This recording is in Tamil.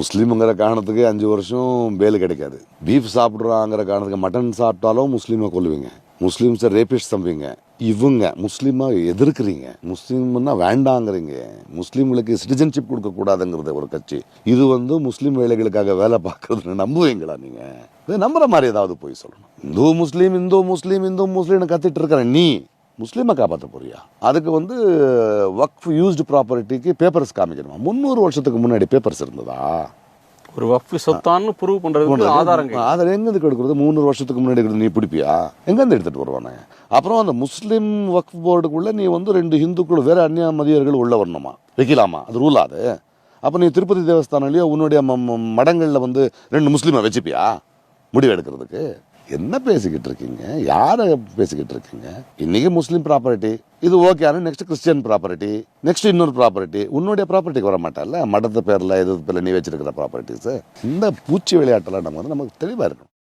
முஸ்லீமுங்கிற காரணத்துக்கு 5 வருஷம் பேல் கிடைக்காது. பீஃப் சாப்பிட்றாங்கிற காரணத்துக்கு மட்டன் சாப்பிட்டாலும் முஸ்லீமை கொல்லுவீங்க, முஸ்லீம்ஸை ரேபிஸ்ட் தம்பீங்க. இவங்க முஸ்லீமா எதிர்க்கிறீங்க, முஸ்லீம்னா வேண்டாங்கிறீங்க, முஸ்லீம்களுக்கு சிட்டிசன்ஷிப் கொடுக்கக்கூடாதுங்கிறது ஒரு கட்சி. இது முஸ்லீம் வேலைகளுக்காக வேலை பார்க்கறதுன்னு நம்புவீங்களா நீங்க? இதை நம்புற மாதிரி ஏதாவது போய் சொல்லணும். இந்து முஸ்லீம் இந்து முஸ்லீம் இந்து முஸ்லீம்னு கத்திட்டு இருக்கிற நீ முஸ்லீமை காப்பாற்ற போறியா? அதுக்கு வக்ஃப் யூஸ்டு ப்ராப்பர்ட்டிக்கு பேப்பர்ஸ் காமிக்கணுமா? 300 வருஷத்துக்கு முன்னாடி பேப்பர்ஸ் இருந்ததா? ஒரு வக்ஃப் சொத்தான்னு ப்ரூவ் பண்றதுக்கு ஆதாரங்கள் எங்க எடுக்கிறது? 300 வருஷத்துக்கு முன்னாடி எடுக்கிறது நீ பிடிப்பியா? எங்கேருந்து எடுத்துட்டு வருவானே? அப்புறம் அந்த முஸ்லீம் வக்ஃப் போர்டுக்குள்ள நீ 2 ஹிந்துக்கள் வேற அந்நிய மதியர்கள் உள்ள வரணுமா? வைக்கலாமா? அது ரூலா அது? அப்போ நீ திருப்பதி தேவஸ்தானிலேயோ உன்னுடைய மடங்களில் 2 முஸ்லீமை வச்சுப்பியா முடிவு எடுக்கிறதுக்கு? என்ன பேசிக்கிட்டு இருக்கீங்க? யாரை பேசிக்கிட்டு இருக்கீங்க? இன்னைக்கு முஸ்லீம் ப்ராப்பர்ட்டி இது ஓகே, ஆனால் நெக்ஸ்ட் கிறிஸ்டியன் ப்ராப்பர்ட்டி, நெக்ஸ்ட் இன்னொரு ப்ராப்பர்ட்டி, உன்னுடைய ப்ராப்பர்ட்டிக்கு வர மாட்டால, மடத்து பேரில் எது பேரில் நீ வச்சிருக்கிற ப்ராப்பர்ட்டிஸ். இந்த பூச்சி விளையாட்டெல்லாம் நமக்கு தெளிவாக இருக்கும்.